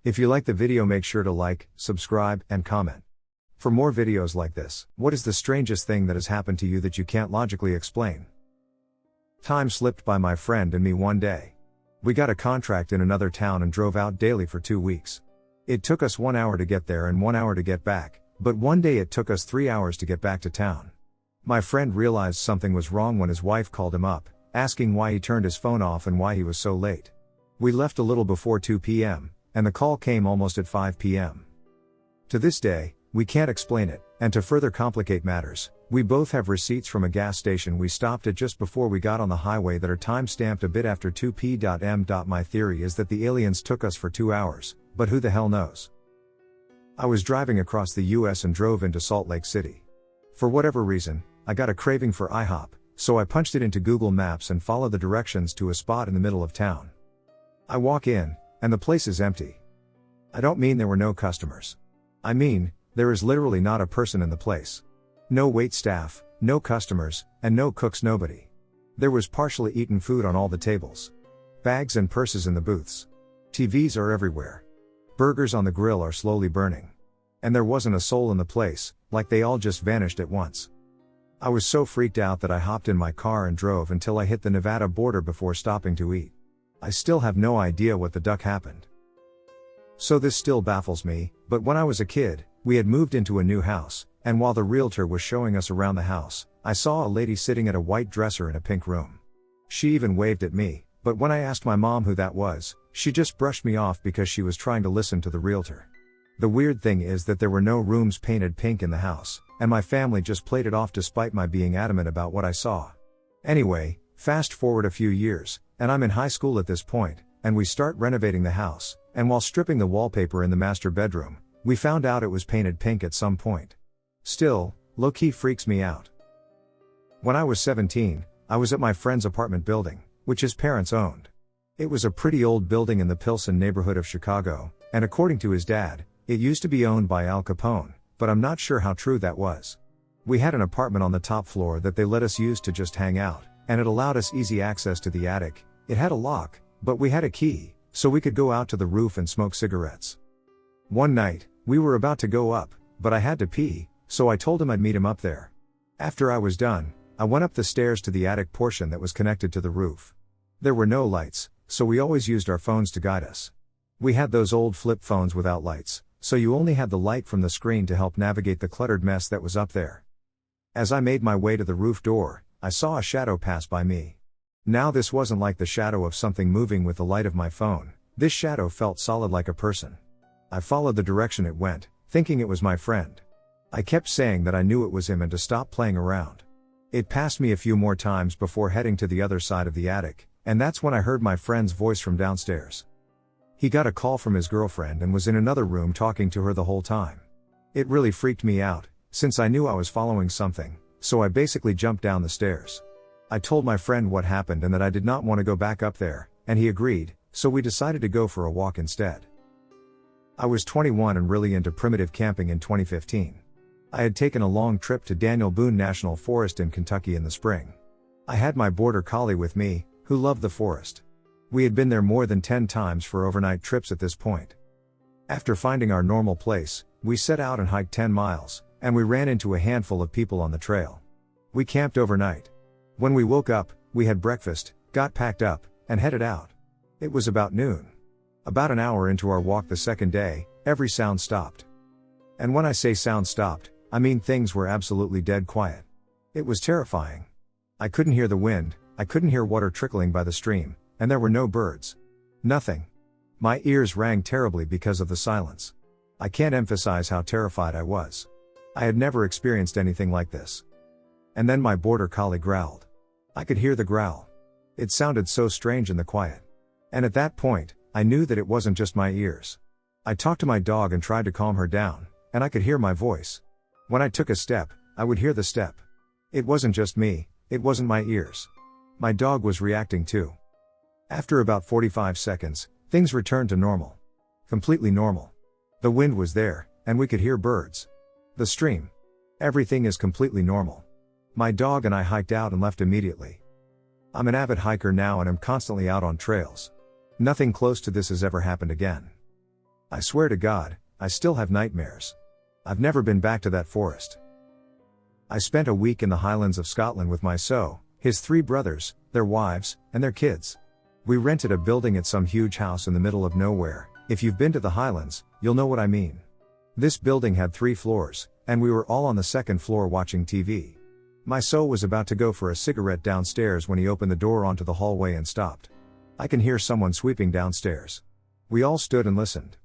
If you like the video, make sure to like, subscribe, and comment. For more videos like this, what is the strangest thing that has happened to you that you can't logically explain? Time slipped by my friend and me one day. We got a contract in another town and drove out daily for 2 weeks. It took us 1 hour to get there and 1 hour to get back, but one day it took us 3 hours to get back to town. My friend realized something was wrong when his wife called him up, asking why he turned his phone off and why he was so late. We left a little before 2 p.m., and the call came almost at 5 p.m. To this day, we can't explain it, and to further complicate matters, we both have receipts from a gas station we stopped at just before we got on the highway that are time-stamped a bit after 2 p.m. My theory is that the aliens took us for 2 hours, but who the hell knows? I was driving across the US and drove into Salt Lake City. For whatever reason, I got a craving for IHOP, so I punched it into Google Maps and followed the directions to a spot in the middle of town. I walk in, and the place is empty. I don't mean there were no customers. I mean, there is literally not a person in the place. No wait staff, no customers, and no cooks, nobody. There was partially eaten food on all the tables. Bags and purses in the booths. TVs are everywhere. Burgers on the grill are slowly burning. And there wasn't a soul in the place, like they all just vanished at once. I was so freaked out that I hopped in my car and drove until I hit the Nevada border before stopping to eat. I still have no idea what the duck happened. So this still baffles me, but when I was a kid, we had moved into a new house, and while the realtor was showing us around the house, I saw a lady sitting at a white dresser in a pink room. She even waved at me, but when I asked my mom who that was, she just brushed me off because she was trying to listen to the realtor. The weird thing is that there were no rooms painted pink in the house, and my family just played it off despite my being adamant about what I saw. Anyway, fast forward a few years, and I'm in high school at this point, and we start renovating the house, and while stripping the wallpaper in the master bedroom, we found out it was painted pink at some point. Still, low-key freaks me out. When I was 17, I was at my friend's apartment building, which his parents owned. It was a pretty old building in the Pilsen neighborhood of Chicago, and according to his dad, it used to be owned by Al Capone, but I'm not sure how true that was. We had an apartment on the top floor that they let us use to just hang out, and it allowed us easy access to the attic. It had a lock, but we had a key, so we could go out to the roof and smoke cigarettes. One night, we were about to go up, but I had to pee, so I told him I'd meet him up there. After I was done, I went up the stairs to the attic portion that was connected to the roof. There were no lights, so we always used our phones to guide us. We had those old flip phones without lights, so you only had the light from the screen to help navigate the cluttered mess that was up there. As I made my way to the roof door, I saw a shadow pass by me. Now this wasn't like the shadow of something moving with the light of my phone. This shadow felt solid like a person. I followed the direction it went, thinking it was my friend. I kept saying that I knew it was him and to stop playing around. It passed me a few more times before heading to the other side of the attic, and that's when I heard my friend's voice from downstairs. He got a call from his girlfriend and was in another room talking to her the whole time. It really freaked me out, since I knew I was following something, so I basically jumped down the stairs. I told my friend what happened and that I did not want to go back up there, and he agreed, so we decided to go for a walk instead. I was 21 and really into primitive camping in 2015. I had taken a long trip to Daniel Boone National Forest in Kentucky in the spring. I had my border collie with me, who loved the forest. We had been there more than 10 times for overnight trips at this point. After finding our normal place, we set out and hiked 10 miles, and we ran into a handful of people on the trail. We camped overnight. When we woke up, we had breakfast, got packed up, and headed out. It was about noon. About an hour into our walk the second day, every sound stopped. And when I say sound stopped, I mean things were absolutely dead quiet. It was terrifying. I couldn't hear the wind, I couldn't hear water trickling by the stream, and there were no birds. Nothing. My ears rang terribly because of the silence. I can't emphasize how terrified I was. I had never experienced anything like this. And then my border collie growled. I could hear the growl. It sounded so strange in the quiet. And at that point, I knew that it wasn't just my ears. I talked to my dog and tried to calm her down, and I could hear my voice. When I took a step, I would hear the step. It wasn't just me, it wasn't my ears. My dog was reacting too. After about 45 seconds, things returned to normal. Completely normal. The wind was there, and we could hear birds. The stream. Everything is completely normal. My dog and I hiked out and left immediately. I'm an avid hiker now and am constantly out on trails. Nothing close to this has ever happened again. I swear to God, I still have nightmares. I've never been back to that forest. I spent a week in the Highlands of Scotland with my his 3 brothers, their wives, and their kids. We rented a building at some huge house in the middle of nowhere. If you've been to the Highlands, you'll know what I mean. This building had 3 floors, and we were all on the 2nd floor watching TV. My was about to go for a cigarette downstairs when he opened the door onto the hallway and stopped. I can hear someone sweeping downstairs. We all stood and listened.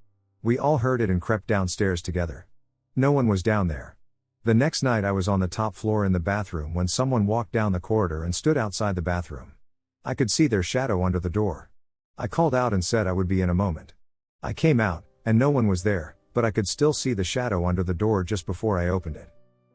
We all heard it and crept downstairs together. No one was down there. The next night I was on the top floor in the bathroom when someone walked down the corridor and stood outside the bathroom. I could see their shadow under the door. I called out and said I would be in a moment. I came out, and no one was there, but I could still see the shadow under the door just before I opened it.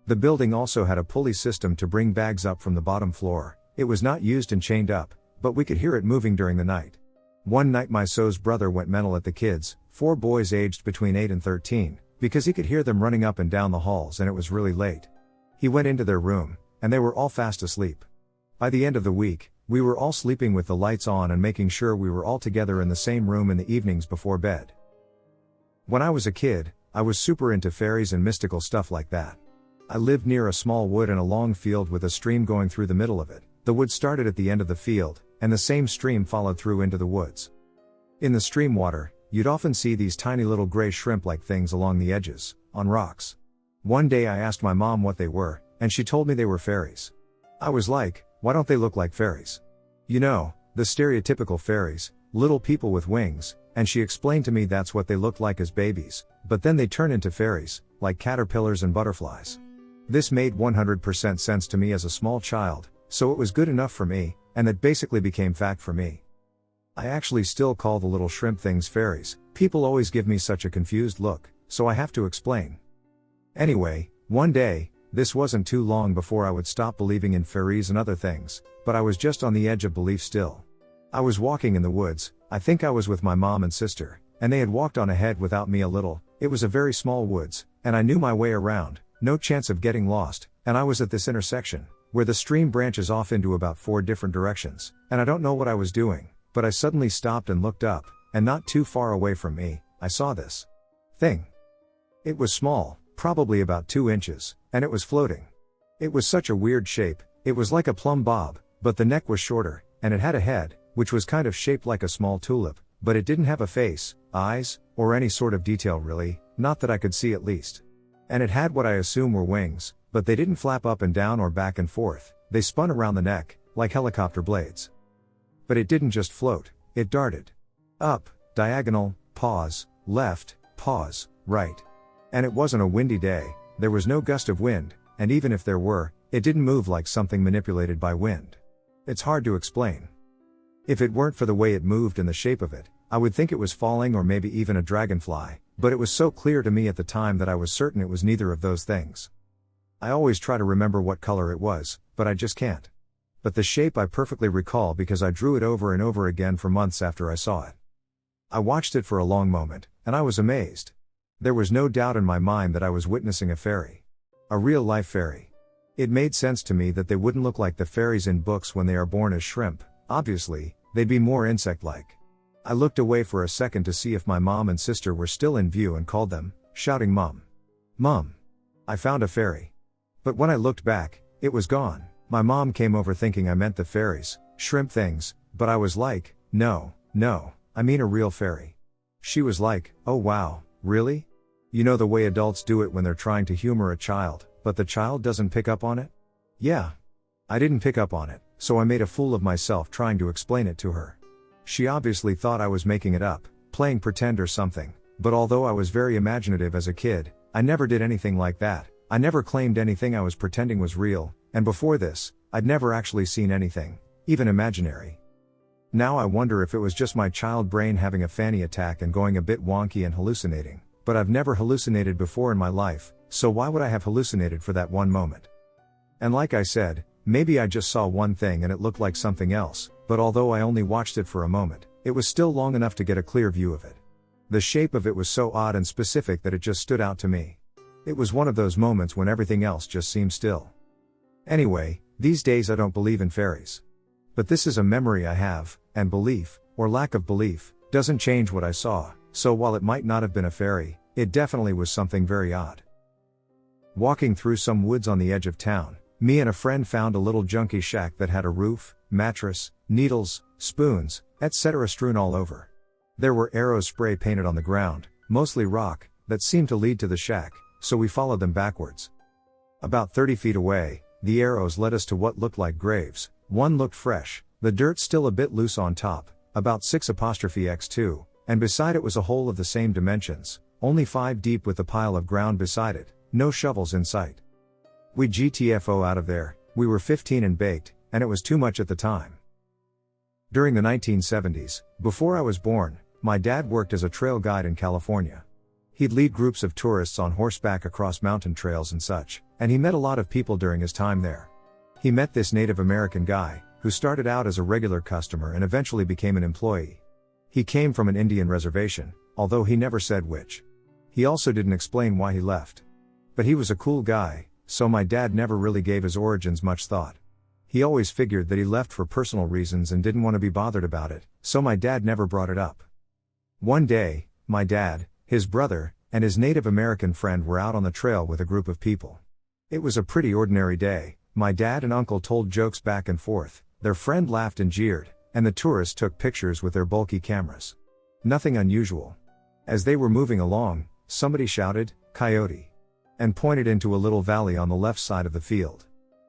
The building also had a pulley system to bring bags up from the bottom floor. It was not used and chained up, but we could hear it moving during the night. One night my brother went mental at the kids, 4 boys aged between 8 and 13, because he could hear them running up and down the halls and it was really late. He went into their room, and they were all fast asleep. By the end of the week, we were all sleeping with the lights on and making sure we were all together in the same room in the evenings before bed. When I was a kid, I was super into fairies and mystical stuff like that. I lived near a small wood and a long field with a stream going through the middle of it. The wood started at the end of the field, and the same stream followed through into the woods. In the stream water, you'd often see these tiny little gray shrimp-like things along the edges, on rocks. One day I asked my mom what they were, and she told me they were fairies. I was like, why don't they look like fairies? You know, the stereotypical fairies, little people with wings, and she explained to me that's what they looked like as babies, but then they turn into fairies, like caterpillars and butterflies. This made 100% sense to me as a small child, so it was good enough for me, and that basically became fact for me. I actually still call the little shrimp things fairies. People always give me such a confused look, so I have to explain. Anyway, one day, this wasn't too long before I would stop believing in fairies and other things, but I was just on the edge of belief still. I was walking in the woods, I think I was with my mom and sister, and they had walked on ahead without me a little. It was a very small woods, and I knew my way around, no chance of getting lost, and I was at this intersection, where the stream branches off into about 4 different directions, and I don't know what I was doing, but I suddenly stopped and looked up, and not too far away from me, I saw this thing. It was small, probably about 2 inches, and it was floating. It was such a weird shape, it was like a plumb bob, but the neck was shorter, and it had a head, which was kind of shaped like a small tulip, but it didn't have a face, eyes, or any sort of detail really, not that I could see at least. And it had what I assume were wings, but they didn't flap up and down or back and forth, they spun around the neck, like helicopter blades. But it didn't just float, it darted. Up, diagonal, pause, left, pause, right. And it wasn't a windy day, there was no gust of wind, and even if there were, it didn't move like something manipulated by wind. It's hard to explain. If it weren't for the way it moved and the shape of it, I would think it was falling or maybe even a dragonfly, but it was so clear to me at the time that I was certain it was neither of those things. I always try to remember what color it was, but I just can't. But the shape I perfectly recall because I drew it over and over again for months after I saw it. I watched it for a long moment, and I was amazed. There was no doubt in my mind that I was witnessing a fairy. A real-life fairy. It made sense to me that they wouldn't look like the fairies in books when they are born as shrimp, obviously, they'd be more insect-like. I looked away for a second to see if my mom and sister were still in view and called them, shouting Mom. Mom. I found a fairy. But when I looked back, it was gone. My mom came over thinking I meant the fairies, shrimp things, but I was like, no, I mean a real fairy. She was like, oh wow, really? You know the way adults do it when they're trying to humor a child, but the child doesn't pick up on it? Yeah. I didn't pick up on it, so I made a fool of myself trying to explain it to her. She obviously thought I was making it up, playing pretend or something, but although I was very imaginative as a kid, I never did anything like that. I never claimed anything I was pretending was real, and before this, I'd never actually seen anything, even imaginary. Now I wonder if it was just my child brain having a fanny attack and going a bit wonky and hallucinating, but I've never hallucinated before in my life, so why would I have hallucinated for that one moment? And like I said, maybe I just saw one thing and it looked like something else, but although I only watched it for a moment, it was still long enough to get a clear view of it. The shape of it was so odd and specific that it just stood out to me. It was one of those moments when everything else just seemed still. Anyway, these days I don't believe in fairies. But this is a memory I have, and belief, or lack of belief, doesn't change what I saw, so while it might not have been a fairy, it definitely was something very odd. Walking through some woods on the edge of town, me and a friend found a little junky shack that had a roof, mattress, needles, spoons, etc. strewn all over. There were arrows spray painted on the ground, mostly rock, that seemed to lead to the shack, so we followed them backwards. About 30 feet away, the arrows led us to what looked like graves. One looked fresh, the dirt still a bit loose on top, about 6'x2, and beside it was a hole of the same dimensions, only 5 deep with a pile of ground beside it, no shovels in sight. We GTFO out of there. We were 15 and baked, and it was too much at the time. During the 1970s, before I was born, my dad worked as a trail guide in California. He'd lead groups of tourists on horseback across mountain trails and such, and he met a lot of people during his time there. He met this Native American guy, who started out as a regular customer and eventually became an employee. He came from an Indian reservation, although he never said which. He also didn't explain why he left. But he was a cool guy, so my dad never really gave his origins much thought. He always figured that he left for personal reasons and didn't want to be bothered about it, so my dad never brought it up. One day, my dad, his brother, and his Native American friend were out on the trail with a group of people. It was a pretty ordinary day. My dad and uncle told jokes back and forth, their friend laughed and jeered, and the tourists took pictures with their bulky cameras. Nothing unusual. As they were moving along, somebody shouted, "Coyote," and pointed into a little valley on the left side of the field.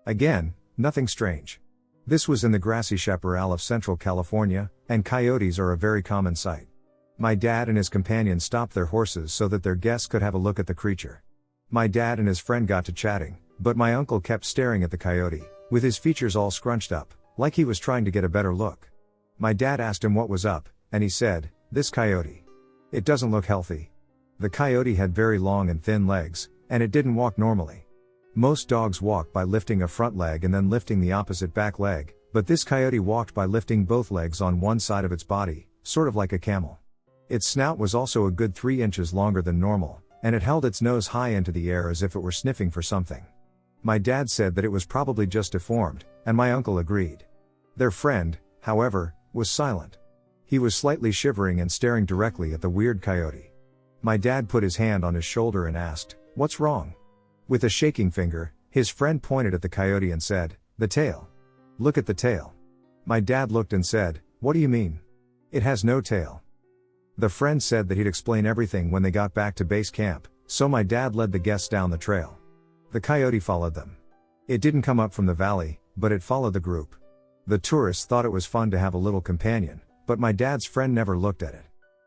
Again, nothing strange. This was in the grassy chaparral of Central California, and coyotes are a very common sight. My dad and his companion stopped their horses so that their guests could have a look at the creature. My dad and his friend got to chatting, but my uncle kept staring at the coyote, with his features all scrunched up, like he was trying to get a better look. My dad asked him what was up, and he said, "This coyote. It doesn't look healthy." The coyote had very long and thin legs, and it didn't walk normally. Most dogs walk by lifting a front leg and then lifting the opposite back leg, but this coyote walked by lifting both legs on one side of its body, sort of like a camel. Its snout was also a good 3 inches longer than normal, and it held its nose high into the air as if it were sniffing for something. My dad said that it was probably just deformed, and my uncle agreed. Their friend, however, was silent. He was slightly shivering and staring directly at the weird coyote. My dad put his hand on his shoulder and asked, "What's wrong?" With a shaking finger, his friend pointed at the coyote and said, "The tail. Look at the tail." My dad looked and said, "What do you mean? It has no tail." The friend said that he'd explain everything when they got back to base camp, so my dad led the guests down the trail. The coyote followed them. It didn't come up from the valley, but it followed the group. The tourists thought it was fun to have a little companion, but my dad's friend never looked at it.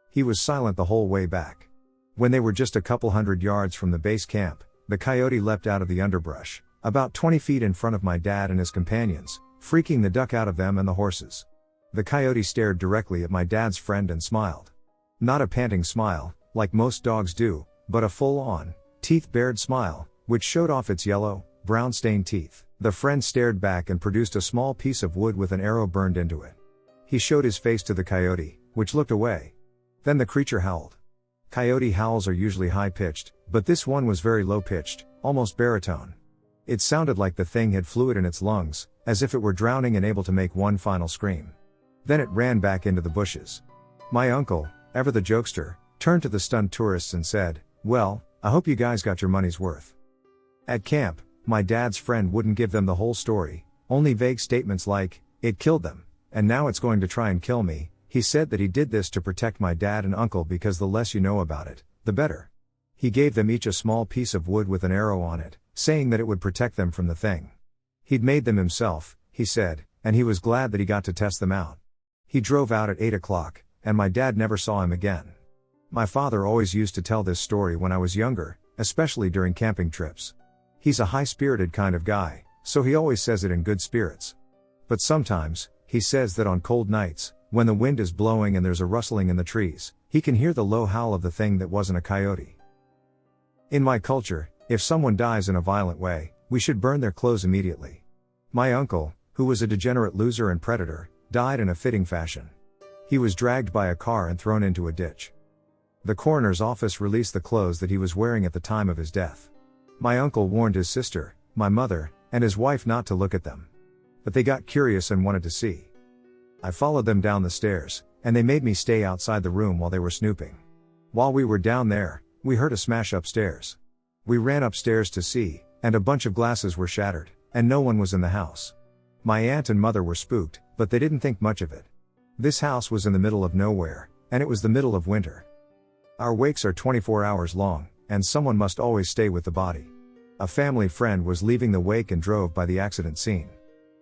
He was silent the whole way back. When they were just a couple hundred yards from the base camp, the coyote leapt out of the underbrush, about 20 feet in front of my dad and his companions, freaking the duck out of them and the horses. The coyote stared directly at my dad's friend and smiled. Not a panting smile, like most dogs do, but a full-on, teeth-bared smile, which showed off its yellow, brown-stained teeth. The friend stared back and produced a small piece of wood with an arrow burned into it. He showed his face to the coyote, which looked away. Then the creature howled. Coyote howls are usually high-pitched, but this one was very low-pitched, almost baritone. It sounded like the thing had fluid in its lungs, as if it were drowning and able to make one final scream. Then it ran back into the bushes. My uncle, ever the jokester, turned to the stunned tourists and said, "Well, I hope you guys got your money's worth." At camp, my dad's friend wouldn't give them the whole story, only vague statements like, "It killed them, and now it's going to try and kill me." He said that he did this to protect my dad and uncle because the less you know about it, the better. He gave them each a small piece of wood with an arrow on it, saying that it would protect them from the thing. He'd made them himself, he said, and he was glad that he got to test them out. He drove out at 8 o'clock, and my dad never saw him again. My father always used to tell this story when I was younger, especially during camping trips. He's a high-spirited kind of guy, so he always says it in good spirits. But sometimes, he says that on cold nights, when the wind is blowing and there's a rustling in the trees, he can hear the low howl of the thing that wasn't a coyote. In my culture, if someone dies in a violent way, we should burn their clothes immediately. My uncle, who was a degenerate loser and predator, died in a fitting fashion. He was dragged by a car and thrown into a ditch. The coroner's office released the clothes that he was wearing at the time of his death. My uncle warned his sister, my mother, and his wife not to look at them. But they got curious and wanted to see. I followed them down the stairs, and they made me stay outside the room while they were snooping. While we were down there, we heard a smash upstairs. We ran upstairs to see, and a bunch of glasses were shattered, and no one was in the house. My aunt and mother were spooked, but they didn't think much of it. This house was in the middle of nowhere, and it was the middle of winter. Our wakes are 24 hours long, and someone must always stay with the body. A family friend was leaving the wake and drove by the accident scene.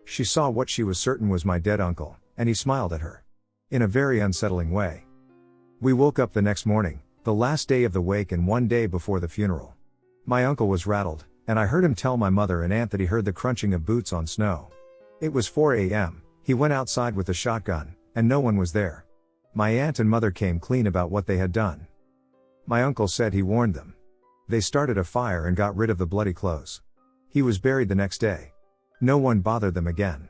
She saw what she was certain was my dead uncle, and he smiled at her. In a very unsettling way. We woke up the next morning, the last day of the wake and one day before the funeral. My uncle was rattled, and I heard him tell my mother and aunt that he heard the crunching of boots on snow. It was 4 a.m., he went outside with a shotgun, and no one was there. My aunt and mother came clean about what they had done. My uncle said he warned them. They started a fire and got rid of the bloody clothes. He was buried the next day. No one bothered them again.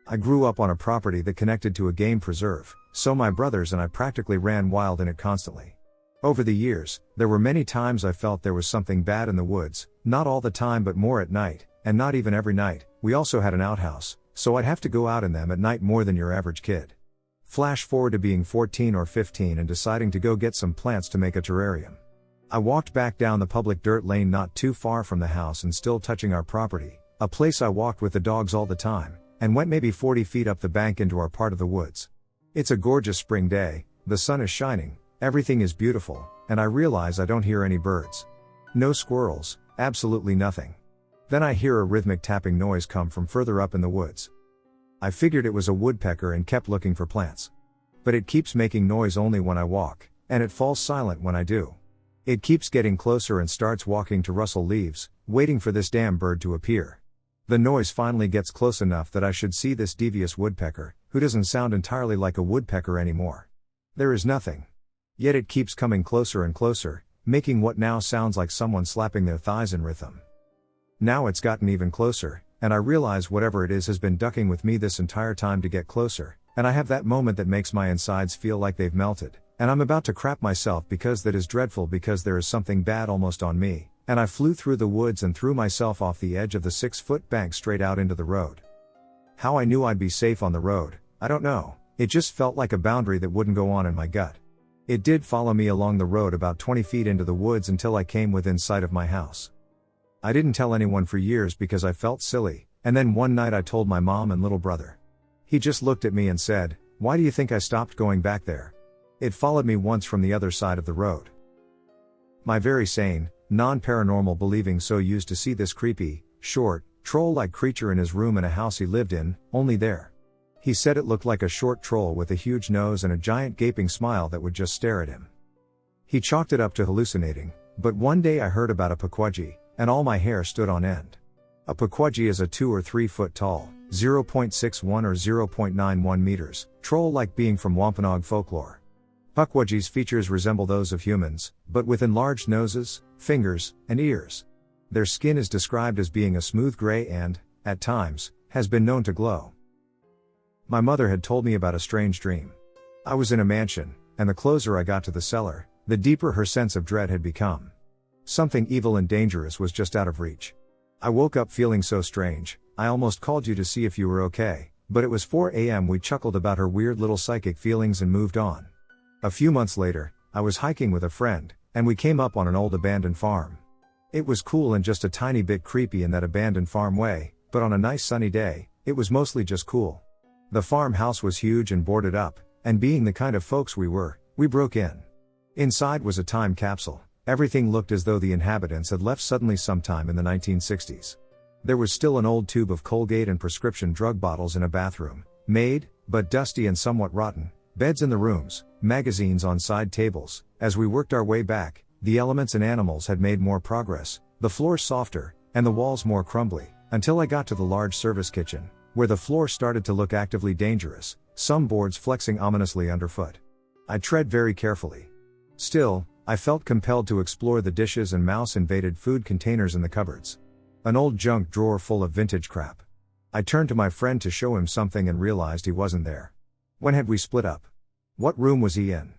I grew up on a property that connected to a game preserve, so my brothers and I practically ran wild in it constantly. Over the years, there were many times I felt there was something bad in the woods, not all the time but more at night, and not even every night. We also had an outhouse, so I'd have to go out in them at night more than your average kid. Flash forward to being 14 or 15 and deciding to go get some plants to make a terrarium. I walked back down the public dirt lane not too far from the house and still touching our property, a place I walked with the dogs all the time, and went maybe 40 feet up the bank into our part of the woods. It's a gorgeous spring day, the sun is shining, everything is beautiful, and I realize I don't hear any birds. No squirrels, absolutely nothing. Then I hear a rhythmic tapping noise come from further up in the woods. I figured it was a woodpecker and kept looking for plants. But it keeps making noise only when I walk, and it falls silent when I do. It keeps getting closer and starts walking to rustle leaves, waiting for this damn bird to appear. The noise finally gets close enough that I should see this devious woodpecker, who doesn't sound entirely like a woodpecker anymore. There is nothing. Yet it keeps coming closer and closer, making what now sounds like someone slapping their thighs in rhythm. Now it's gotten even closer, and I realize whatever it is has been ducking with me this entire time to get closer, and I have that moment that makes my insides feel like they've melted, and I'm about to crap myself because that is dreadful because there is something bad almost on me, and I flew through the woods and threw myself off the edge of the 6-foot bank straight out into the road. How I knew I'd be safe on the road, I don't know, it just felt like a boundary that wouldn't go on in my gut. It did follow me along the road about 20 feet into the woods until I came within sight of my house. I didn't tell anyone for years because I felt silly, and then one night I told my mom and little brother. He just looked at me and said, "Why do you think I stopped going back there?" It followed me once from the other side of the road. My very sane, non-paranormal believing so used to see this creepy, short, troll-like creature in his room in a house he lived in, only there. He said it looked like a short troll with a huge nose and a giant gaping smile that would just stare at him. He chalked it up to hallucinating, but one day I heard about a pukwudgie, and all my hair stood on end. A pukwudgie is a 2 or 3 foot tall, 0.61 or 0.91 meters, troll-like being from Wampanoag folklore. Pukwudgies' features resemble those of humans, but with enlarged noses, fingers, and ears. Their skin is described as being a smooth gray and, at times, has been known to glow. My mother had told me about a strange dream. I was in a mansion, and the closer I got to the cellar, the deeper her sense of dread had become. Something evil and dangerous was just out of reach. I woke up feeling so strange, I almost called you to see if you were okay, but it was 4 a.m. We chuckled about her weird little psychic feelings and moved on. A few months later, I was hiking with a friend, and we came up on an old abandoned farm. It was cool and just a tiny bit creepy in that abandoned farm way, but on a nice sunny day, it was mostly just cool. The farmhouse was huge and boarded up, and being the kind of folks we were, we broke in. Inside was a time capsule. Everything looked as though the inhabitants had left suddenly sometime in the 1960s. There was still an old tube of Colgate and prescription drug bottles in a bathroom, made, but dusty and somewhat rotten, beds in the rooms, magazines on side tables. As we worked our way back, the elements and animals had made more progress, the floors softer, and the walls more crumbly, until I got to the large service kitchen, where the floor started to look actively dangerous, some boards flexing ominously underfoot. I tread very carefully. Still, I felt compelled to explore the dishes and mouse-invaded food containers in the cupboards. An old junk drawer full of vintage crap. I turned to my friend to show him something and realized he wasn't there. When had we split up? What room was he in?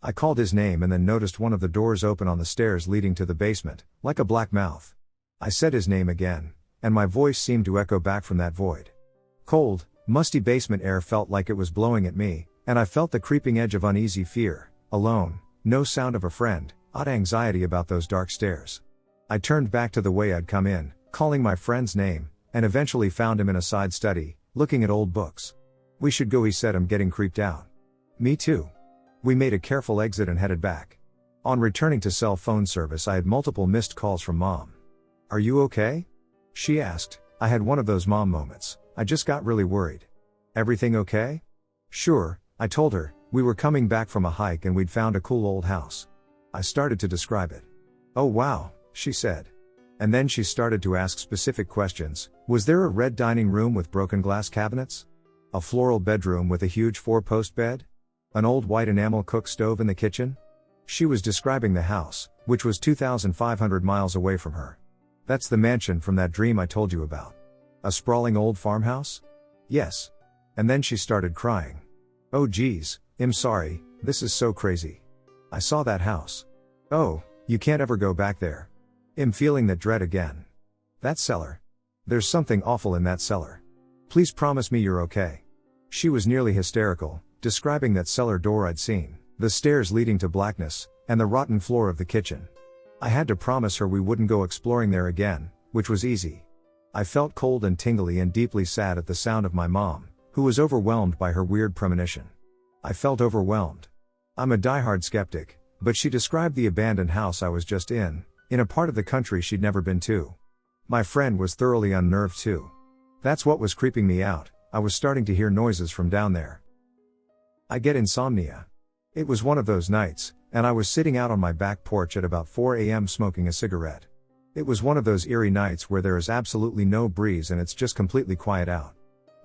I called his name and then noticed one of the doors open on the stairs leading to the basement, like a black mouth. I said his name again, and my voice seemed to echo back from that void. Cold, musty basement air felt like it was blowing at me, And I felt the creeping edge of uneasy fear, alone, no sound of a friend, odd anxiety about those dark stairs. I turned back to the way I'd come in, calling my friend's name, and eventually found him in a side study, looking at old books. "We should go," he said. "I'm getting creeped out." "Me too." We made a careful exit and headed back. On returning to cell phone service, I had multiple missed calls from Mom. "Are you okay?" she asked. I had one of those mom moments. I just got really worried. "Everything okay?" "Sure," I told her. "We were coming back from a hike and we'd found a cool old house." I started to describe it. "Oh wow," she said. And then she started to ask specific questions. Was there a red dining room with broken glass cabinets? A floral bedroom with a huge 4-post bed? An old white enamel cook stove in the kitchen? She was describing the house, which was 2,500 miles away from her. "That's the mansion from that dream I told you about. A sprawling old farmhouse?" "Yes." And then she started crying. "Oh geez, I'm sorry, this is so crazy. I saw that house. Oh, you can't ever go back there. I'm feeling that dread again. That cellar. There's something awful in that cellar. Please promise me you're okay." She was nearly hysterical, describing that cellar door I'd seen, the stairs leading to blackness, and the rotten floor of the kitchen. I had to promise her we wouldn't go exploring there again, which was easy. I felt cold and tingly and deeply sad at the sound of my mom, who was overwhelmed by her weird premonition. I felt overwhelmed. I'm a diehard skeptic, but she described the abandoned house I was just in a part of the country she'd never been to. My friend was thoroughly unnerved too. That's what was creeping me out. I was starting to hear noises from down there. I get insomnia. It was one of those nights, and I was sitting out on my back porch at about 4 a.m. smoking a cigarette. It was one of those eerie nights where there is absolutely no breeze and it's just completely quiet out.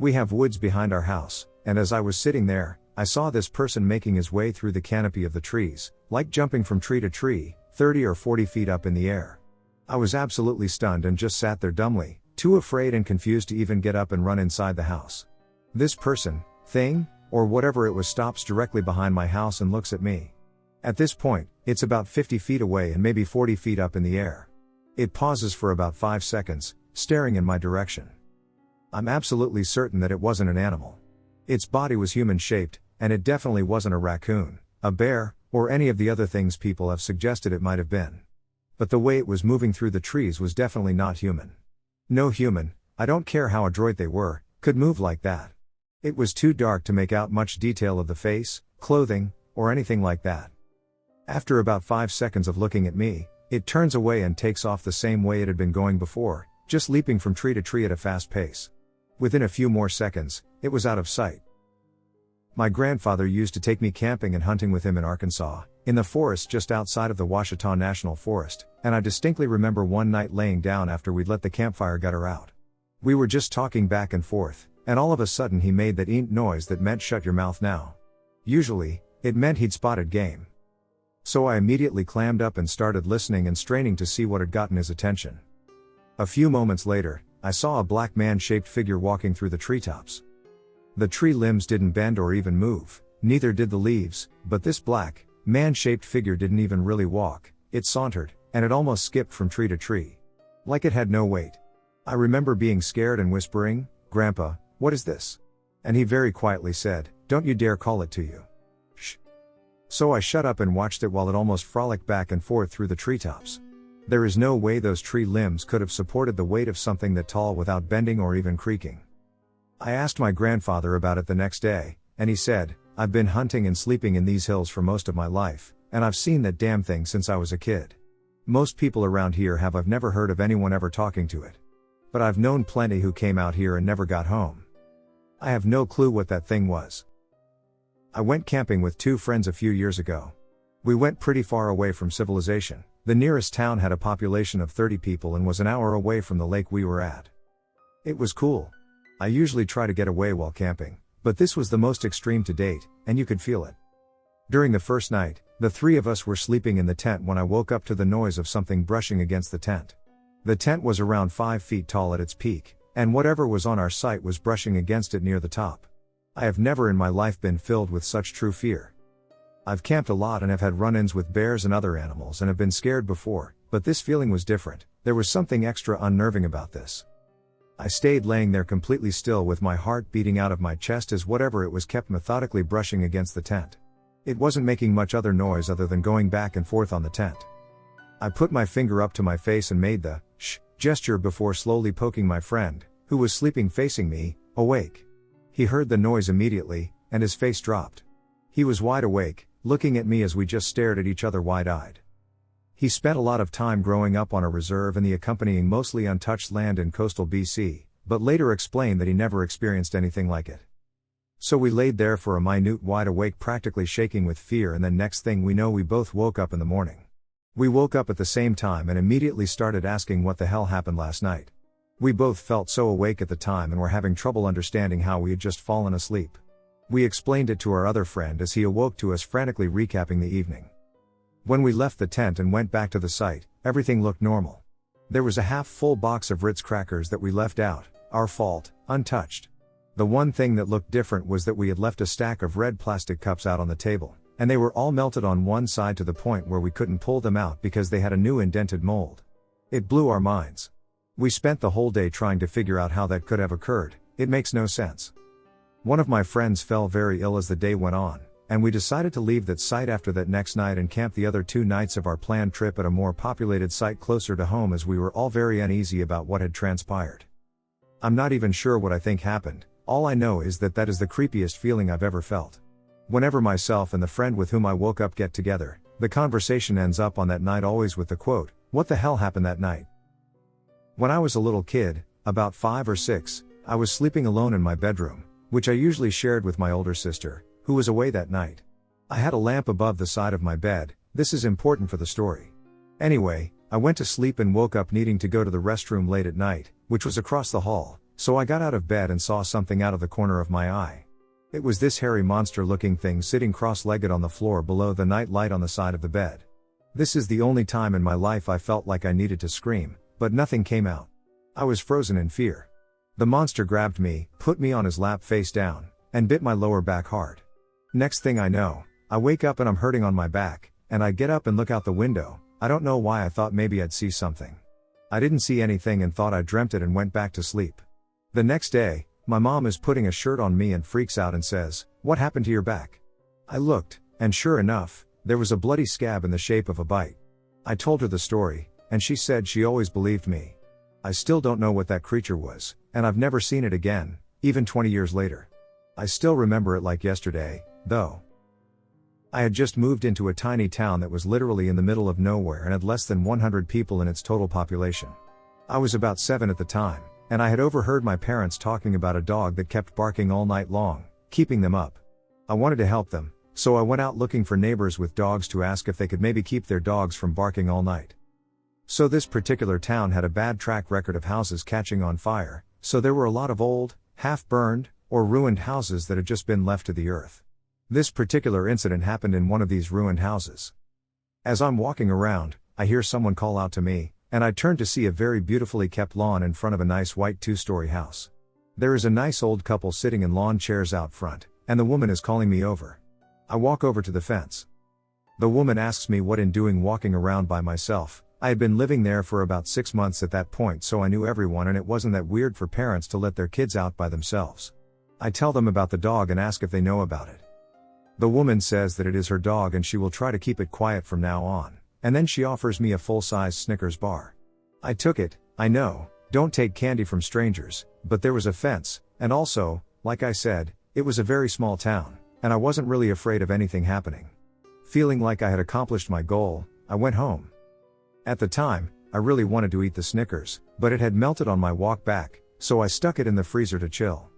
We have woods behind our house, and as I was sitting there, I saw this person making his way through the canopy of the trees, like jumping from tree to tree, 30 or 40 feet up in the air. I was absolutely stunned and just sat there dumbly, too afraid and confused to even get up and run inside the house. This person, thing, or whatever it was stops directly behind my house and looks at me. At this point, it's about 50 feet away and maybe 40 feet up in the air. It pauses for about 5 seconds, staring in my direction. I'm absolutely certain that it wasn't an animal. Its body was human-shaped, and it definitely wasn't a raccoon, a bear, or any of the other things people have suggested it might have been. But the way it was moving through the trees was definitely not human. No human, I don't care how adroit they were, could move like that. It was too dark to make out much detail of the face, clothing, or anything like that. After about 5 seconds of looking at me, it turns away and takes off the same way it had been going before, just leaping from tree to tree at a fast pace. Within a few more seconds, it was out of sight. My grandfather used to take me camping and hunting with him in Arkansas, in the forest just outside of the Ouachita National Forest, and I distinctly remember one night laying down after we'd let the campfire gutter out. We were just talking back and forth, and all of a sudden he made that eent noise that meant "shut your mouth now." Usually, it meant he'd spotted game. So I immediately clammed up and started listening and straining to see what had gotten his attention. A few moments later, I saw a black man-shaped figure walking through the treetops. The tree limbs didn't bend or even move, neither did the leaves, but this black, man-shaped figure didn't even really walk, it sauntered, and it almost skipped from tree to tree. Like it had no weight. I remember being scared and whispering, "Grandpa, what is this?" And he very quietly said, "Don't you dare call it to you." Shh. So I shut up and watched it while it almost frolicked back and forth through the treetops. There is no way those tree limbs could have supported the weight of something that tall without bending or even creaking. I asked my grandfather about it the next day, and he said, "I've been hunting and sleeping in these hills for most of my life, and I've seen that damn thing since I was a kid. Most people around here have. I've never heard of anyone ever talking to it. But I've known plenty who came out here and never got home. I have no clue what that thing was." I went camping with 2 friends a few years ago. We went pretty far away from civilization. The nearest town had a population of 30 people and was an hour away from the lake we were at. It was cool. I usually try to get away while camping, but this was the most extreme to date, and you could feel it. During the first night, the 3 of us were sleeping in the tent when I woke up to the noise of something brushing against the tent. The tent was around 5 feet tall at its peak, and whatever was on our site was brushing against it near the top. I have never in my life been filled with such true fear. I've camped a lot and have had run-ins with bears and other animals and have been scared before, but this feeling was different. There was something extra unnerving about this. I stayed laying there completely still with my heart beating out of my chest as whatever it was kept methodically brushing against the tent. It wasn't making much other noise other than going back and forth on the tent. I put my finger up to my face and made the shh gesture before slowly poking my friend, who was sleeping facing me, awake. He heard the noise immediately, and his face dropped. He was wide awake, looking at me as we just stared at each other wide-eyed. He spent a lot of time growing up on a reserve in the accompanying mostly untouched land in coastal BC, but later explained that he never experienced anything like it. So we laid there for a minute wide awake, practically shaking with fear, and then next thing we know we both woke up in the morning. We woke up at the same time and immediately started asking what the hell happened last night. We both felt so awake at the time and were having trouble understanding how we had just fallen asleep. We explained it to our other friend as he awoke to us frantically recapping the evening. When we left the tent and went back to the site, everything looked normal. There was a half-full box of Ritz crackers that we left out, our fault, untouched. The one thing that looked different was that we had left a stack of red plastic cups out on the table, and they were all melted on one side to the point where we couldn't pull them out because they had a new indented mold. It blew our minds. We spent the whole day trying to figure out how that could have occurred. It makes no sense. One of my friends fell very ill as the day went on, and we decided to leave that site after that next night and camp the other 2 nights of our planned trip at a more populated site closer to home, as we were all very uneasy about what had transpired. I'm not even sure what I think happened. All I know is that is the creepiest feeling I've ever felt. Whenever myself and the friend with whom I woke up get together, the conversation ends up on that night always with the quote, "What the hell happened that night?" When I was a little kid, about 5 or 6, I was sleeping alone in my bedroom, which I usually shared with my older sister, who was away that night. I had a lamp above the side of my bed. This is important for the story. Anyway, I went to sleep and woke up needing to go to the restroom late at night, which was across the hall, so I got out of bed and saw something out of the corner of my eye. It was this hairy monster-looking thing sitting cross-legged on the floor below the night light on the side of the bed. This is the only time in my life I felt like I needed to scream, but nothing came out. I was frozen in fear. The monster grabbed me, put me on his lap face down, and bit my lower back hard. Next thing I know, I wake up and I'm hurting on my back, and I get up and look out the window. I don't know why I thought maybe I'd see something. I didn't see anything and thought I dreamt it and went back to sleep. The next day, my mom is putting a shirt on me and freaks out and says, "What happened to your back?" I looked, and sure enough, there was a bloody scab in the shape of a bite. I told her the story, and she said she always believed me. I still don't know what that creature was, and I've never seen it again, even 20 years later. I still remember it like yesterday, though. I had just moved into a tiny town that was literally in the middle of nowhere and had less than 100 people in its total population. I was about 7 at the time, and I had overheard my parents talking about a dog that kept barking all night long, keeping them up. I wanted to help them, so I went out looking for neighbors with dogs to ask if they could maybe keep their dogs from barking all night. So this particular town had a bad track record of houses catching on fire, so there were a lot of old, half-burned, or ruined houses that had just been left to the earth. This particular incident happened in one of these ruined houses. As I'm walking around, I hear someone call out to me, and I turn to see a very beautifully kept lawn in front of a nice white 2-story house. There is a nice old couple sitting in lawn chairs out front, and the woman is calling me over. I walk over to the fence. The woman asks me what in doing walking around by myself. I had been living there for about 6 months at that point, so I knew everyone, and it wasn't that weird for parents to let their kids out by themselves. I tell them about the dog and ask if they know about it. The woman says that it is her dog and she will try to keep it quiet from now on, and then she offers me a full-size Snickers bar. I took it. I know, don't take candy from strangers, but there was a fence, and also, like I said, it was a very small town, and I wasn't really afraid of anything happening. Feeling like I had accomplished my goal, I went home. At the time, I really wanted to eat the Snickers, but it had melted on my walk back, so I stuck it in the freezer to chill.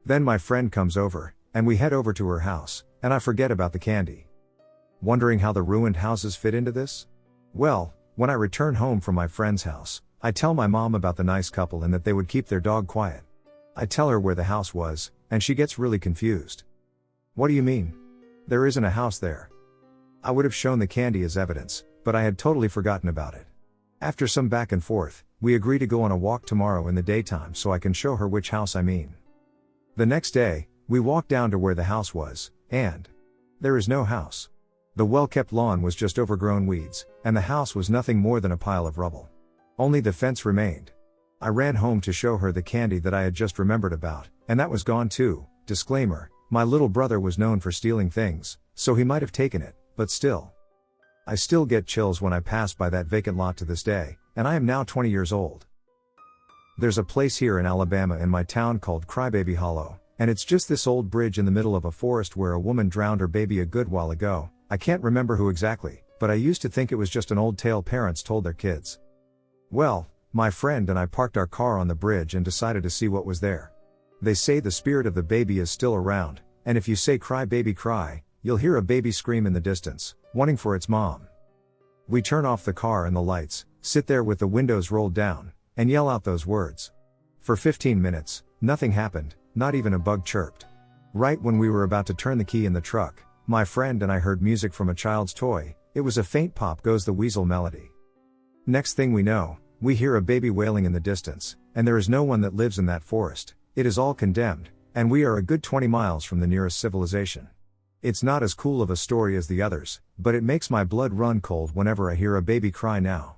Then my friend comes over, and we head over to her house, and I forget about the candy. Wondering how the ruined houses fit into this? Well, when I return home from my friend's house, I tell my mom about the nice couple and that they would keep their dog quiet. I tell her where the house was, and she gets really confused. What do you mean? There isn't a house there. I would have shown the candy as evidence, but I had totally forgotten about it. After some back and forth, we agree to go on a walk tomorrow in the daytime so I can show her which house I mean. The next day, we walk down to where the house was, and there is no house. The well-kept lawn was just overgrown weeds, and the house was nothing more than a pile of rubble. Only the fence remained. I ran home to show her the candy that I had just remembered about, and that was gone too. Disclaimer, my little brother was known for stealing things, so he might have taken it, but still. I still get chills when I pass by that vacant lot to this day, and I am now 20 years old. There's a place here in Alabama in my town called Crybaby Hollow, and it's just this old bridge in the middle of a forest where a woman drowned her baby a good while ago. I can't remember who exactly, but I used to think it was just an old tale parents told their kids. Well, my friend and I parked our car on the bridge and decided to see what was there. They say the spirit of the baby is still around, and if you say cry baby cry, you'll hear a baby scream in the distance, wanting for its mom. We turn off the car and the lights, sit there with the windows rolled down, and yell out those words. For 15 minutes, nothing happened, not even a bug chirped. Right when we were about to turn the key in the truck, my friend and I heard music from a child's toy. It was a faint pop goes the weasel melody. Next thing we know, we hear a baby wailing in the distance, and there is no one that lives in that forest. It is all condemned, and we are a good 20 miles from the nearest civilization. It's not as cool of a story as the others, but it makes my blood run cold whenever I hear a baby cry now.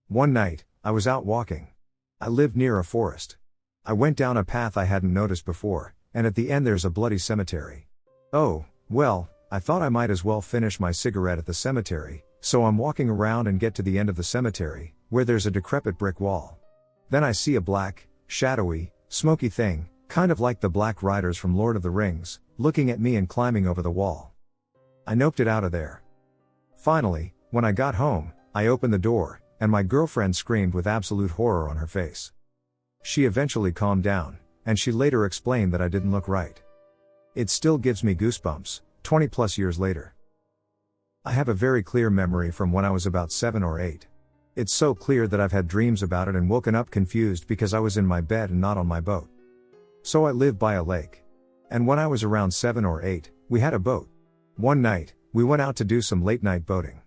One night, I was out walking. I lived near a forest. I went down a path I hadn't noticed before, and at the end there's a bloody cemetery. Oh, well, I thought I might as well finish my cigarette at the cemetery, so I'm walking around and get to the end of the cemetery, where there's a decrepit brick wall. Then I see a black, shadowy, smoky thing, kind of like the Black Riders from Lord of the Rings, looking at me and climbing over the wall. I noped it out of there. Finally, when I got home, I opened the door, and my girlfriend screamed with absolute horror on her face. She eventually calmed down, and she later explained that I didn't look right. It still gives me goosebumps, 20 plus years later. I have a very clear memory from when I was about 7 or 8. It's so clear that I've had dreams about it and woken up confused because I was in my bed and not on my boat. So I live by a lake. And when I was around 7 or 8, we had a boat. One night, we went out to do some late night boating.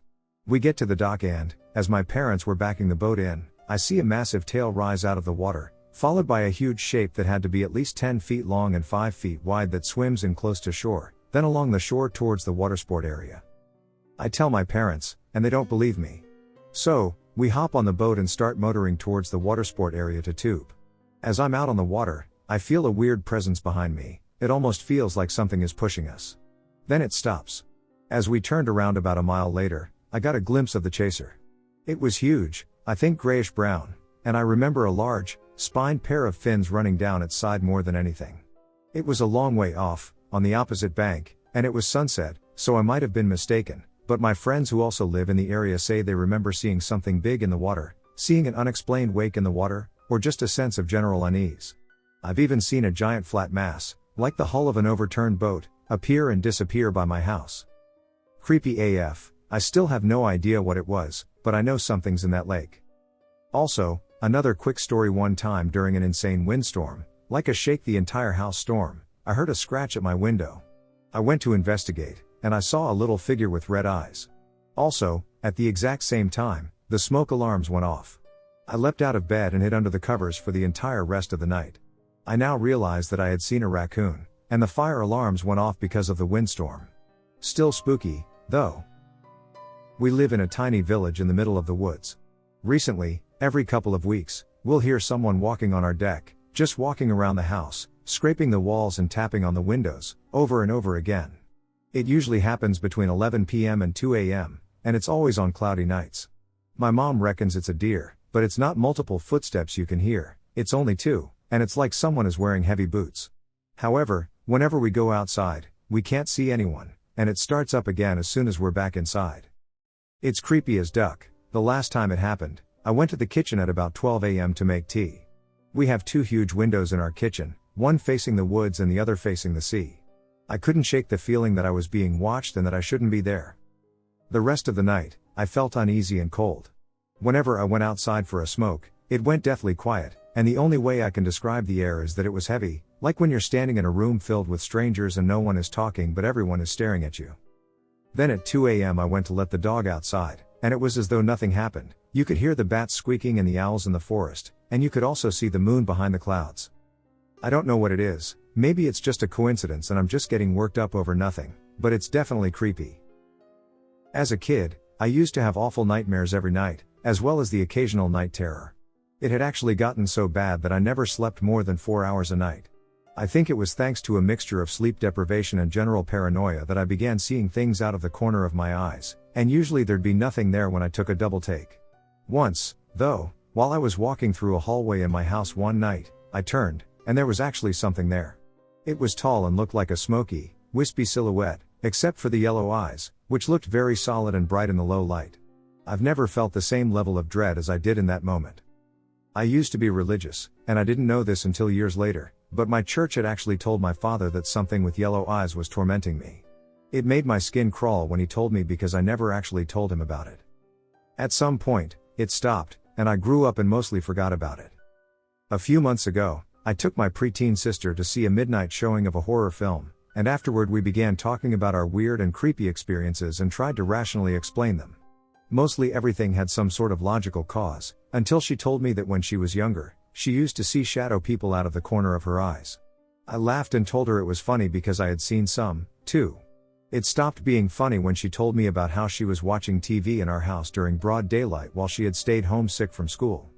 We get to the dock and, as my parents were backing the boat in, I see a massive tail rise out of the water, followed by a huge shape that had to be at least 10 feet long and 5 feet wide that swims in close to shore, then along the shore towards the watersport area. I tell my parents, and they don't believe me. So, we hop on the boat and start motoring towards the watersport area to tube. As I'm out on the water, I feel a weird presence behind me. It almost feels like something is pushing us. Then it stops. As we turned around about a mile later, I got a glimpse of the chaser. It was huge, I think grayish brown, and I remember a large, spined pair of fins running down its side more than anything. It was a long way off, on the opposite bank, and it was sunset, so I might have been mistaken, but my friends who also live in the area say they remember seeing something big in the water, seeing an unexplained wake in the water, or just a sense of general unease. I've even seen a giant flat mass, like the hull of an overturned boat, appear and disappear by my house. Creepy AF, I still have no idea what it was, but I know something's in that lake. Also, another quick story. One time during an insane windstorm, like a shake the entire house storm, I heard a scratch at my window. I went to investigate, and I saw a little figure with red eyes. Also, at the exact same time, the smoke alarms went off. I leapt out of bed and hid under the covers for the entire rest of the night. I now realized that I had seen a raccoon, and the fire alarms went off because of the windstorm. Still spooky, though. We live in a tiny village in the middle of the woods. Recently, every couple of weeks, we'll hear someone walking on our deck, just walking around the house, scraping the walls and tapping on the windows, over and over again. It usually happens between 11 p.m. and 2 a.m., and it's always on cloudy nights. My mom reckons it's a deer, but it's not multiple footsteps you can hear, it's only 2, and it's like someone is wearing heavy boots. However, whenever we go outside, we can't see anyone, and it starts up again as soon as we're back inside. It's creepy as duck. The last time it happened, I went to the kitchen at about 12 a.m. to make tea. We have 2 huge windows in our kitchen, one facing the woods and the other facing the sea. I couldn't shake the feeling that I was being watched and that I shouldn't be there. The rest of the night, I felt uneasy and cold. Whenever I went outside for a smoke, it went deathly quiet, and the only way I can describe the air is that it was heavy, like when you're standing in a room filled with strangers and no one is talking but everyone is staring at you. Then at 2 a.m. I went to let the dog outside, and it was as though nothing happened. You could hear the bats squeaking and the owls in the forest, and you could also see the moon behind the clouds. I don't know what it is, maybe it's just a coincidence and I'm just getting worked up over nothing, but it's definitely creepy. As a kid, I used to have awful nightmares every night, as well as the occasional night terror. It had actually gotten so bad that I never slept more than 4 hours a night. I think it was thanks to a mixture of sleep deprivation and general paranoia that I began seeing things out of the corner of my eyes, and usually there'd be nothing there when I took a double take. Once, though, while I was walking through a hallway in my house one night, I turned, and there was actually something there. It was tall and looked like a smoky, wispy silhouette, except for the yellow eyes, which looked very solid and bright in the low light. I've never felt the same level of dread as I did in that moment. I used to be religious, and I didn't know this until years later, but my church had actually told my father that something with yellow eyes was tormenting me. It made my skin crawl when he told me because I never actually told him about it. At some point, it stopped, and I grew up and mostly forgot about it. A few months ago, I took my preteen sister to see a midnight showing of a horror film, and afterward we began talking about our weird and creepy experiences and tried to rationally explain them. Mostly everything had some sort of logical cause, until she told me that when she was younger, she used to see shadow people out of the corner of her eyes. I laughed and told her it was funny because I had seen some, too. It stopped being funny when she told me about how she was watching TV in our house during broad daylight while she had stayed home sick from school.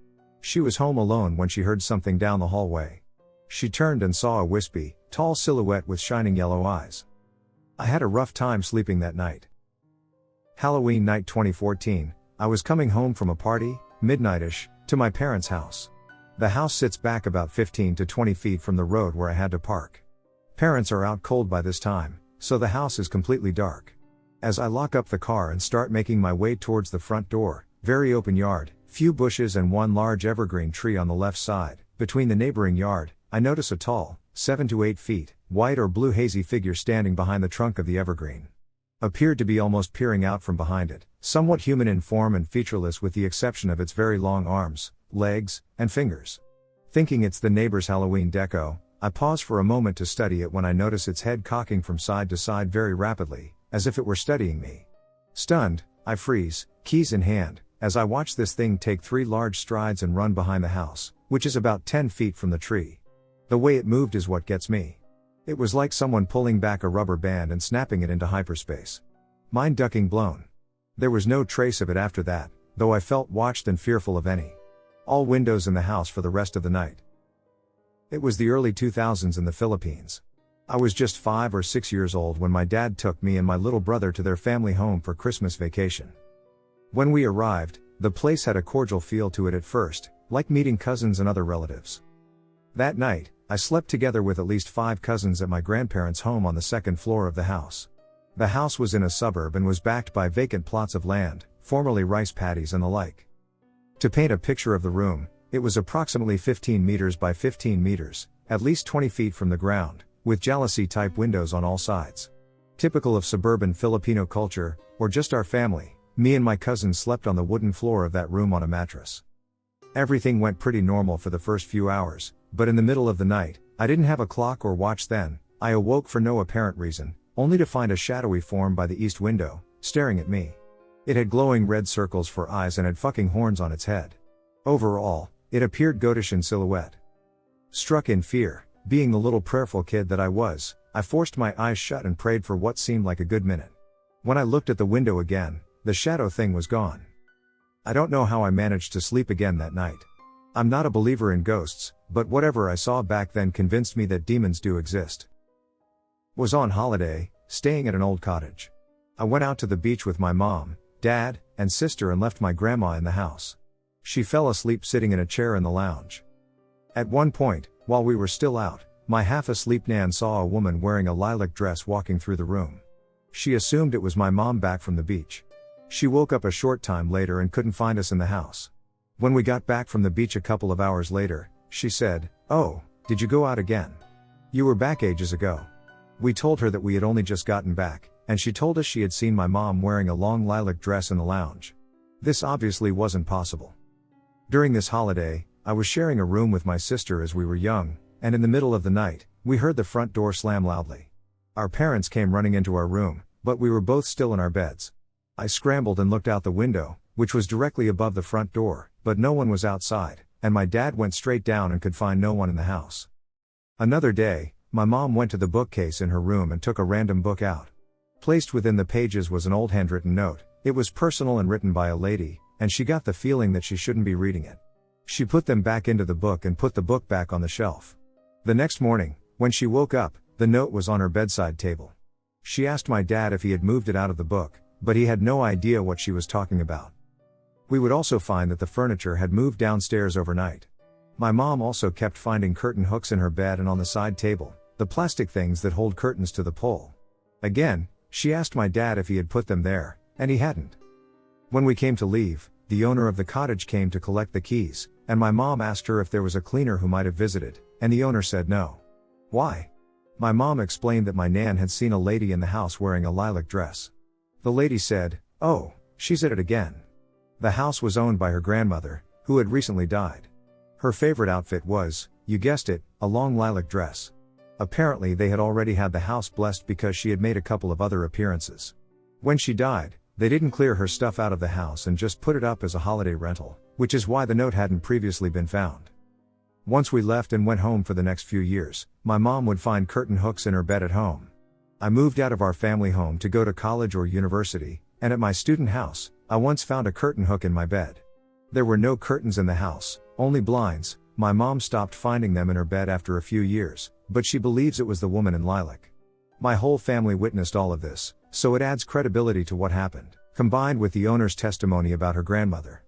She was home alone when she heard something down the hallway. She turned and saw a wispy, tall silhouette with shining yellow eyes. I had a rough time sleeping that night. Halloween night 2014, I was coming home from a party, midnight-ish, to my parents' house. The house sits back about 15 to 20 feet from the road where I had to park. Parents are out cold by this time, so the house is completely dark. As I lock up the car and start making my way towards the front door, very open yard, few bushes and one large evergreen tree on the left side, between the neighboring yard, I notice a tall, 7 to 8 feet, white or blue hazy figure standing behind the trunk of the evergreen. Appeared to be almost peering out from behind it, somewhat human in form and featureless with the exception of its very long arms, legs, and fingers. Thinking it's the neighbor's Halloween deco, I pause for a moment to study it when I notice its head cocking from side to side very rapidly, as if it were studying me. Stunned, I freeze, keys in hand, as I watch this thing take 3 large strides and run behind the house, which is about 10 feet from the tree. The way it moved is what gets me. It was like someone pulling back a rubber band and snapping it into hyperspace. Mind ducking blown. There was no trace of it after that, though I felt watched and fearful of any. All windows in the house for the rest of the night. It was the early 2000s in the Philippines. I was just 5 or 6 years old when my dad took me and my little brother to their family home for Christmas vacation. When we arrived, the place had a cordial feel to it at first, like meeting cousins and other relatives. That night, I slept together with at least 5 cousins at my grandparents' home on the 2nd floor of the house. The house was in a suburb and was backed by vacant plots of land, formerly rice paddies and the like. To paint a picture of the room, it was approximately 15 meters by 15 meters, at least 20 feet from the ground, with jalousie-type windows on all sides. Typical of suburban Filipino culture, or just our family, me and my cousins slept on the wooden floor of that room on a mattress. Everything went pretty normal for the first few hours, but in the middle of the night, I didn't have a clock or watch then, I awoke for no apparent reason, only to find a shadowy form by the east window, staring at me. It had glowing red circles for eyes and had fucking horns on its head. Overall, it appeared goatish in silhouette. Struck in fear, being the little prayerful kid that I was, I forced my eyes shut and prayed for what seemed like a good minute. When I looked at the window again, the shadow thing was gone. I don't know how I managed to sleep again that night. I'm not a believer in ghosts, but whatever I saw back then convinced me that demons do exist. Was on holiday, staying at an old cottage. I went out to the beach with my mom, dad, and sister and left my grandma in the house. She fell asleep sitting in a chair in the lounge. At one point, while we were still out, my half-asleep nan saw a woman wearing a lilac dress walking through the room. She assumed it was my mom back from the beach. She woke up a short time later and couldn't find us in the house. When we got back from the beach a couple of hours later, she said, "Oh, did you go out again? You were back ages ago." We told her that we had only just gotten back, and she told us she had seen my mom wearing a long lilac dress in the lounge. This obviously wasn't possible. During this holiday, I was sharing a room with my sister as we were young, and in the middle of the night, we heard the front door slam loudly. Our parents came running into our room, but we were both still in our beds. I scrambled and looked out the window, which was directly above the front door, but no one was outside, and my dad went straight down and could find no one in the house. Another day, my mom went to the bookcase in her room and took a random book out. Placed within the pages was an old handwritten note. It was personal and written by a lady, and she got the feeling that she shouldn't be reading it. She put them back into the book and put the book back on the shelf. The next morning, when she woke up, the note was on her bedside table. She asked my dad if he had moved it out of the book, but he had no idea what she was talking about. We would also find that the furniture had moved downstairs overnight. My mom also kept finding curtain hooks in her bed and on the side table, the plastic things that hold curtains to the pole. Again, she asked my dad if he had put them there, and he hadn't. When we came to leave, the owner of the cottage came to collect the keys, and my mom asked her if there was a cleaner who might have visited, and the owner said no. Why? My mom explained that my nan had seen a lady in the house wearing a lilac dress. The lady said, "Oh, she's at it again." The house was owned by her grandmother, who had recently died. Her favorite outfit was, you guessed it, a long lilac dress. Apparently they had already had the house blessed because she had made a couple of other appearances. When she died, they didn't clear her stuff out of the house and just put it up as a holiday rental, which is why the note hadn't previously been found. Once we left and went home for the next few years, my mom would find curtain hooks in her bed at home. I moved out of our family home to go to college or university, and at my student house, I once found a curtain hook in my bed. There were no curtains in the house, only blinds. My mom stopped finding them in her bed after a few years, but she believes it was the woman in lilac. My whole family witnessed all of this, so it adds credibility to what happened, combined with the owner's testimony about her grandmother.